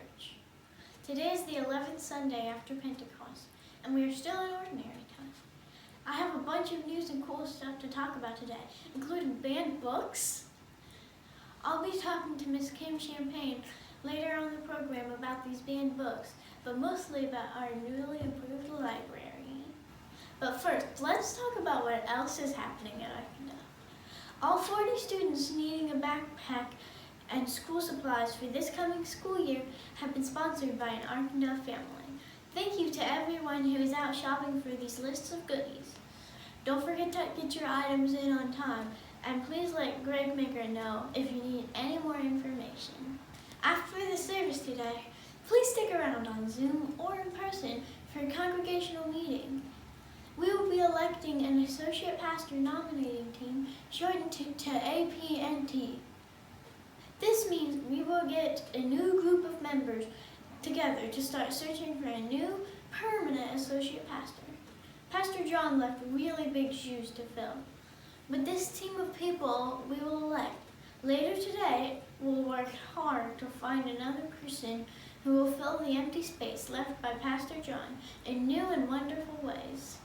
church. Today is the 11th Sunday after Pentecost, and we are still in ordinary time. I have a bunch of news and cool stuff to talk about today, including banned books. I'll be talking to Miss Kim Champagne later on the program about these banned books, but mostly about our newly improved library. But first, let's talk about what else is happening at Arkansas. All 40 students needing a backpack and school supplies for this coming school year have been sponsored by an Arkansas family. Thank you to everyone who is out shopping for these lists of goodies. Don't forget to get your items in on time, and please let Greg Maker know if you need any more information. After the service today, please stick around on Zoom or in person for a congregational meeting. We will be electing an associate pastor nominating team, shortened to APNT. This means we will get a new group of members together to start searching for a new permanent associate pastor. Pastor John left really big shoes to fill, but this team of people we will elect later today will work hard to find another person who will fill the empty space left by Pastor John in new and wonderful ways.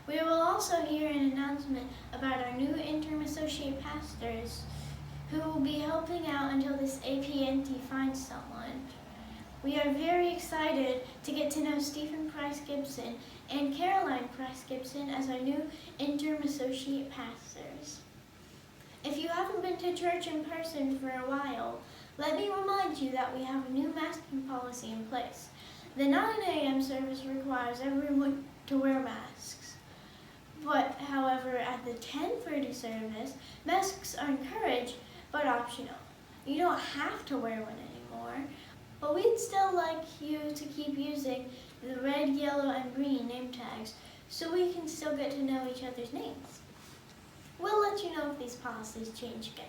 We will also hear an announcement about our new interim associate pastors who will be helping out until this APNT finds someone. We are very excited to get to know Stephen Price Gibson and Caroline Price Gibson as our new interim associate pastors. If you haven't been to church in person for a while, let me remind you that we have a new masking policy in place. The 9 a.m. service requires everyone to wear masks. But, however, at the 10:30 service, masks are encouraged but optional. You don't have to wear one anymore, but we'd still like you to keep using the red, yellow, and green name tags so we can still get to know each other's names. We'll let you know if these policies change again.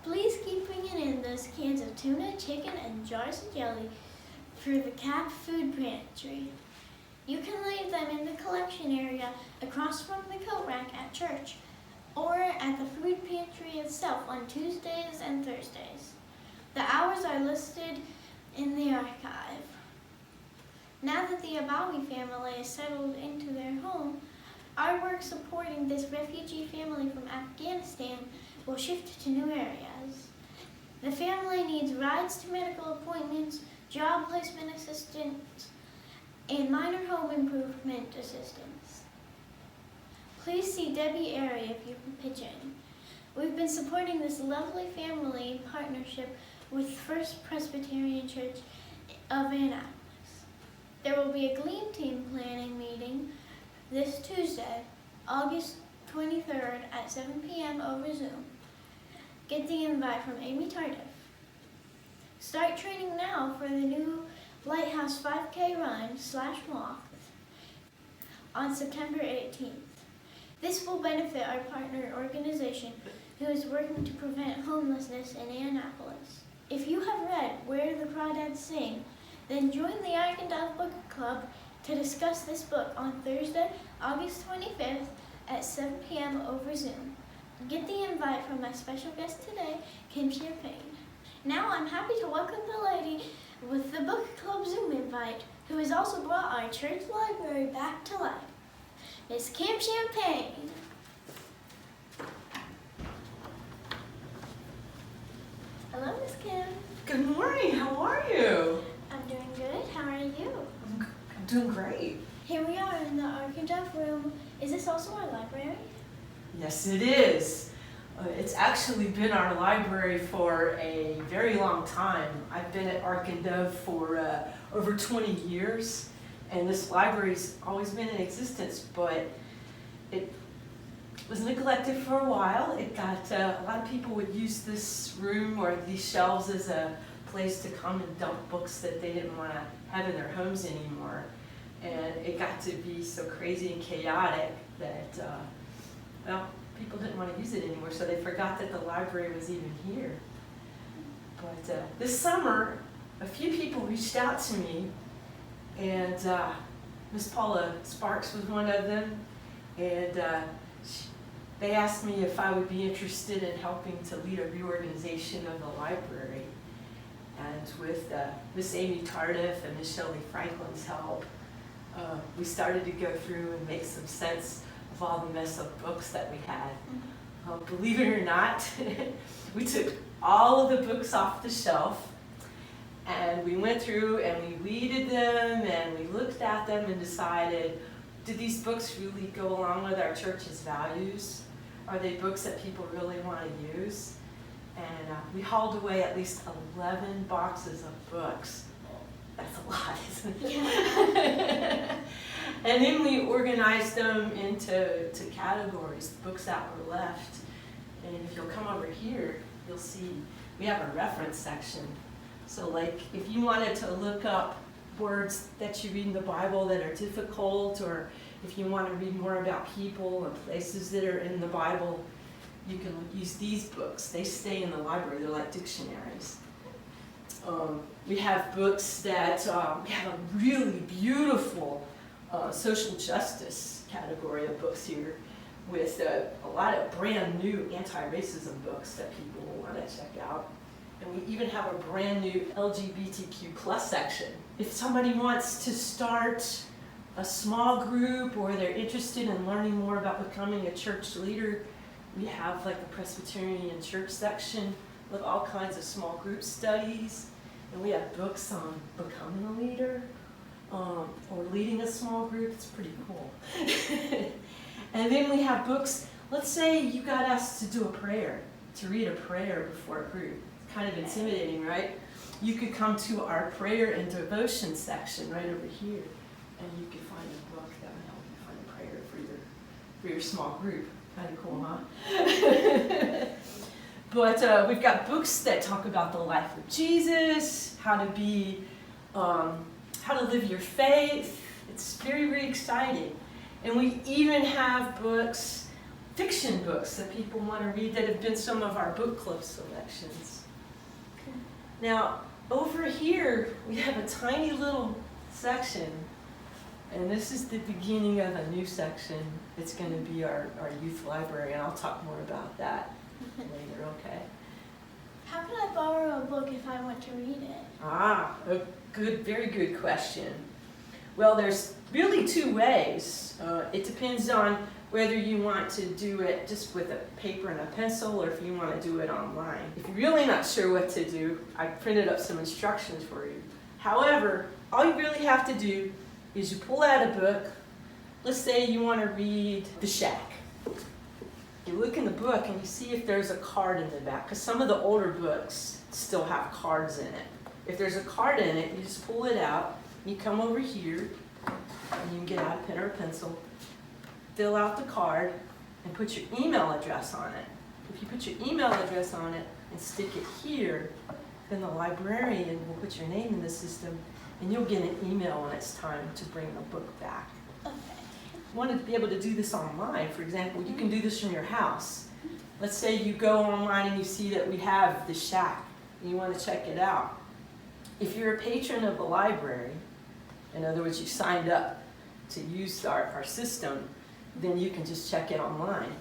Please keep bringing in those cans of tuna, chicken, and jars of jelly for the CAP food pantry. You can leave them in the collection area across from the coat rack at church or at the food pantry itself on Tuesdays and Thursdays. The hours are listed in the archive. Now that the Abawi family is settled into their home, our work supporting this refugee family from Afghanistan will shift to new areas. The family needs rides to medical appointments, job placement assistance, and minor home improvement assistance. Please see Debbie Airy if you can pitch in. We've been supporting this lovely family in partnership with First Presbyterian Church of Annapolis. There will be a Gleam Team planning meeting this Tuesday, August 23rd at 7 p.m. over Zoom. Get the invite from Amy Tardif. Start training now for the new Lighthouse 5K run/walk on September 18th. This will benefit our partner organization who is working to prevent homelessness in Annapolis. If you have read Where the Crawdads Sing, then join the Arkansas Book Club to discuss this book on Thursday, August 25th at 7 p.m. over Zoom. Get the invite from my special guest today, Kim Champagne. Now I'm happy to welcome the lady with the book club Zoom invite, who has also brought our church library back to life, Miss Kim Champagne. Hello, Miss Kim. Good morning, how are you? I'm doing good. How are you? I'm doing great. Here we are in the Arkansas room. Is this also our library? Yes, it is. It's actually been our library for a very long time. I've been at Arkansas for over 20 years, and this library's always been in existence, but it was neglected for a while. It got, a lot of people would use this room or these shelves as a place to come and dump books that they didn't want to have in their homes anymore. And it got to be so crazy and chaotic that, well, people didn't want to use it anymore, so they forgot that the library was even here. But this summer, a few people reached out to me, and Miss Paula Sparks was one of them, and they asked me if I would be interested in helping to lead a reorganization of the library. And with Miss Amy Tardif and Miss Shelley Franklin's help, we started to go through and make some sense of all the mess of books that we had. Believe it or not, we took all of the books off the shelf and we went through and we weeded them and we looked at them and decided, do these books really go along with our church's values? Are they books that people really want to use? And we hauled away at least 11 boxes of books. That's a lot, isn't it? Yeah. And then we organized them into categories, the books that were left. And if you'll come over here, you'll see we have a reference section. So like if you wanted to look up words that you read in the Bible that are difficult, or if you want to read more about people or places that are in the Bible, you can use these books. They stay in the library. They're like dictionaries. We have books that, we have a really beautiful social justice category of books here with a lot of brand new anti-racism books that people will want to check out. And we even have a brand new LGBTQ plus section. If somebody wants to start a small group or they're interested in learning more about becoming a church leader, we have like a Presbyterian church section with all kinds of small group studies. And we have books on becoming a leader or leading a small group. It's pretty cool. And then we have books, let's say you got asked to do a prayer, to read a prayer before a group. It's kind of intimidating, right? You could come to our prayer and devotion section right over here, and you could find a book that would help you find a prayer for your small group. Kind of cool, huh? But we've got books that talk about the life of Jesus, how to live your faith. It's very, very exciting. And we even have books, fiction books that people want to read that have been some of our book club selections. Now, over here, we have a tiny little section, and this is the beginning of a new section. It's going to be our youth library, and I'll talk more about that later, okay? How can I borrow a book if I want to read it? A very good question. Well, there's really two ways. It depends on whether you want to do it just with a paper and a pencil or if you want to do it online. If you're really not sure what to do, I printed up some instructions for you. However, all you really have to do is you pull out a book. Let's say you want to read The Shack. You look in the book and you see if there's a card in the back, because some of the older books still have cards in it. If there's a card in it, you just pull it out, you come over here, and you can get out a pen or a pencil, fill out the card, and put your email address on it. If you put your email address on it and stick it here, then the librarian will put your name in the system, and you'll get an email when it's time to bring the book back. Okay. You want to be able to do this online, for example, you can do this from your house. Let's say you go online and you see that we have The Shack, and you want to check it out. If you're a patron of the library, in other words, you signed up to use our system, then you can just check it online.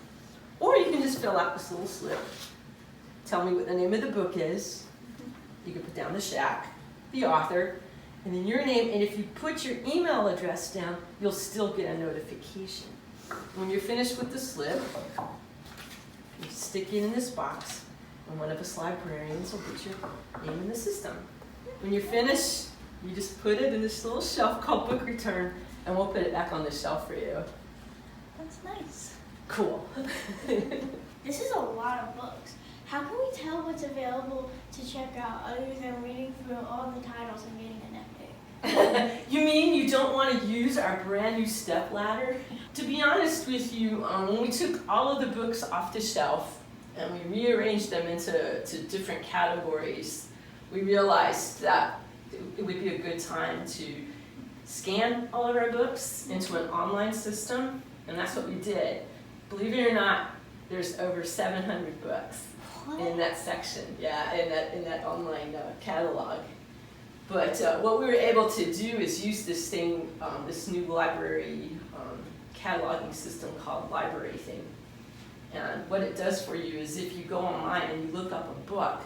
Or you can just fill out this little slip, tell me what the name of the book is, you can put down The Shack, the author, and then your name, and if you put your email address down, you'll still get a notification. When you're finished with the slip, you stick it in this box, and one of us librarians will put your name in the system. When you're finished, you just put it in this little shelf called Book Return, and we'll put it back on the shelf for you. That's nice. Cool. This is a lot of books. How can we tell what's available to check out other than reading through all the titles and getting an epic? You mean you don't want to use our brand new step ladder? To be honest with you, when we took all of the books off the shelf and we rearranged them into different categories, we realized that it would be a good time to scan all of our books into an online system, and that's what we did. Believe it or not, there's over 700 books in that section, in that online catalog. But what we were able to do is use this thing, this new library cataloging system called Librarian. And what it does for you is if you go online and you look up a book,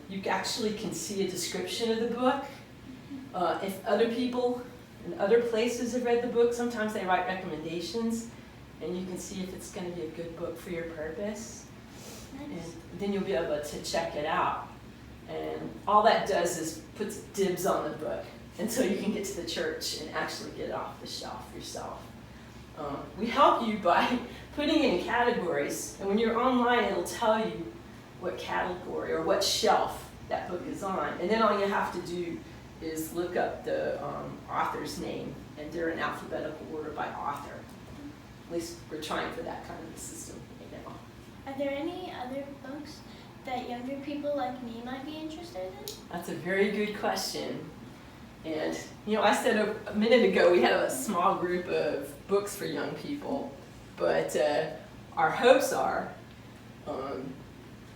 You actually can see a description of the book. If other people in other places have read the book, sometimes they write recommendations, and you can see if it's going to be a good book for your purpose. Nice. And then you'll be able to check it out. And all that does is puts dibs on the book until you can get to the church and actually get it off the shelf yourself. We help you by putting in categories, and when you're online, it'll tell you what category or what shelf that book is on. And then all you have to do is look up the author's name, and they're in alphabetical order by author. At least we're trying for that kind of a system right now. Are there any other books that younger people like me might be interested in? That's a very good question. And, you know, I said a minute ago we have a small group of books for young people, but our hopes are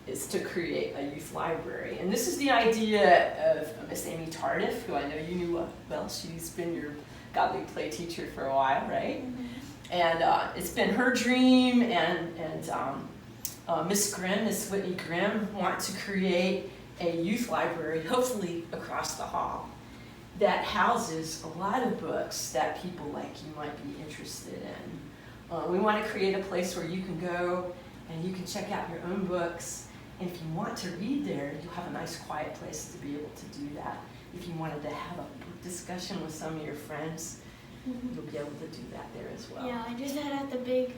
is to create a youth library. And this is the idea of Miss Amy Tardif, who I know you knew well. She's been your godly play teacher for a while, right? Mm-hmm. And it's been her dream, and Miss Grimm, Miss Whitney Grimm, want to create a youth library, hopefully across the hall, that houses a lot of books that people like you might be interested in. We want to create a place where you can go and you can check out your own books. And if you want to read there, you'll have a nice quiet place to be able to do that. If you wanted to have a book discussion with some of your friends, you'll be able to do that there as well. Yeah, I just had at the big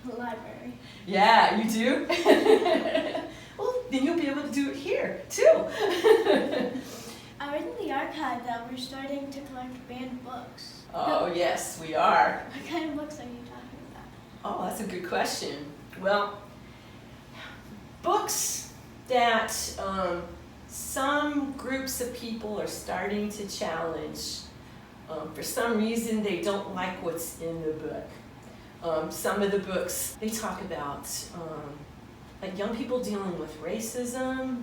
library. Yeah, you do? Well, then you'll be able to do it here, too. I read in the archive that we're starting to collect banned books. Oh, yes, we are. What kind of books are you talking about? Oh, that's a good question. Well, books that some groups of people are starting to challenge. For some reason, they don't like what's in the book. Some of the books, they talk about like young people dealing with racism.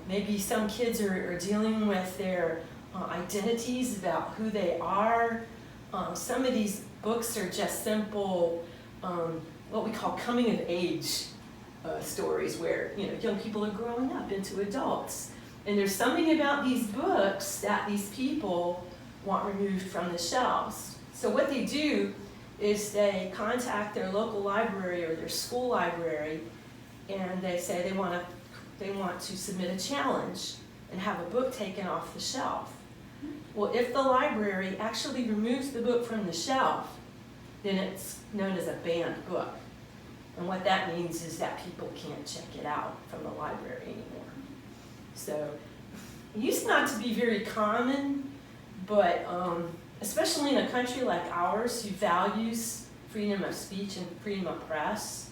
Maybe some kids are dealing with their identities about who they are. Some of these books are just simple, what we call coming of age stories, where young people are growing up into adults. And there's something about these books that these people want removed from the shelves. So what they do is they contact their local library or their school library, and they say they want to submit a challenge and have a book taken off the shelf. Well, if the library actually removes the book from the shelf, then it's known as a banned book. And what that means is that people can't check it out from the library anymore. So it used not to be very common, but especially in a country like ours who values freedom of speech and freedom of press,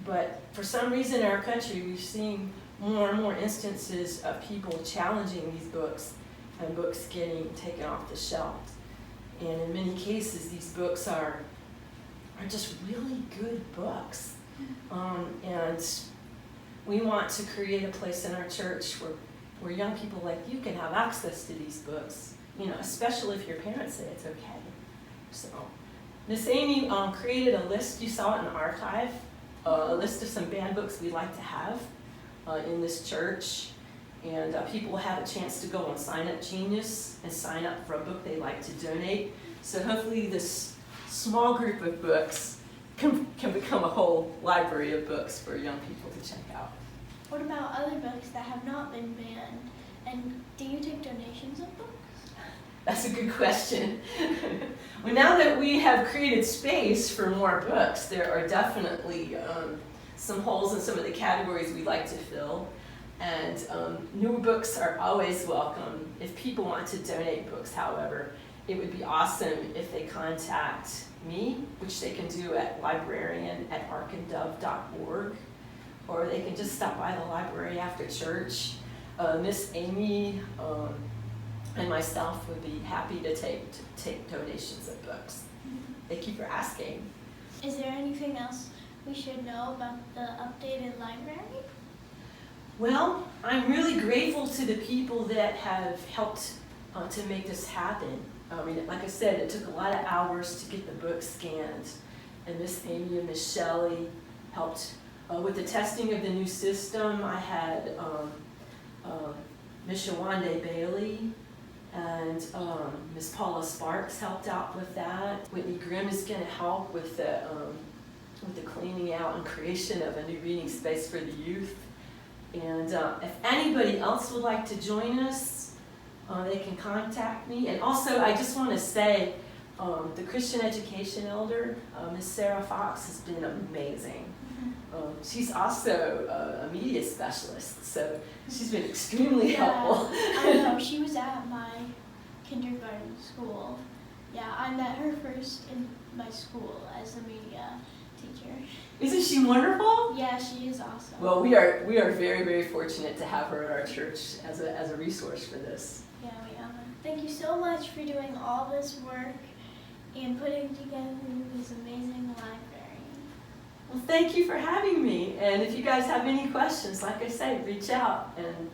but for some reason in our country we've seen more and more instances of people challenging these books and books getting taken off the shelf. And in many cases these books are just really good books. And we want to create a place in our church where young people like you can have access to these books, especially if your parents say it's okay. So Miss Amy created a list, you saw it in the archive, a list of some banned books we'd like to have in this church. And people will have a chance to go on Sign Up Genius and sign up for a book they'd like to donate. So hopefully this small group of books can become a whole library of books for young people to check out. What about other books that have not been banned? And do you take donations of books? That's a good question. Well, now that we have created space for more books, there are definitely some holes in some of the categories we'd like to fill. And new books are always welcome. If people want to donate books, however, it would be awesome if they contact me, which they can do at librarian@arkanddove.org, or they can just stop by the library after church. Miss Amy and myself would be happy to take donations of books. Thank you for asking. Is there anything else we should know about the updated library? Well, I'm really grateful to the people that have helped to make this happen. I mean, like I said, it took a lot of hours to get the book scanned, and Miss Amy and Miss Shelley helped with the testing of the new system, I had Ms. Shawande Bailey and Ms. Paula Sparks helped out with that. Whitney Grimm is going to help with the cleaning out and creation of a new reading space for the youth. And if anybody else would like to join us, they can contact me. And also, I just want to say, the Christian Education Elder, Ms. Sarah Fox, has been amazing. She's also a media specialist, so she's been extremely helpful. I know, she was at my kindergarten school. Yeah, I met her first in my school as a media teacher. Isn't she wonderful? Yeah, she is awesome. Well, we are very, very fortunate to have her at our church as a resource for this. Yeah, we are. Thank you so much for doing all this work and putting together this amazing library. Well, thank you for having me. And if you guys have any questions, like I say, reach out and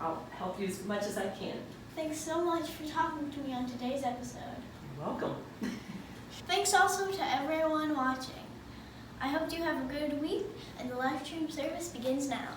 I'll help you as much as I can. Thanks so much for talking to me on today's episode. You're welcome. Thanks also to everyone watching. I hope you have a good week, and the live stream service begins now.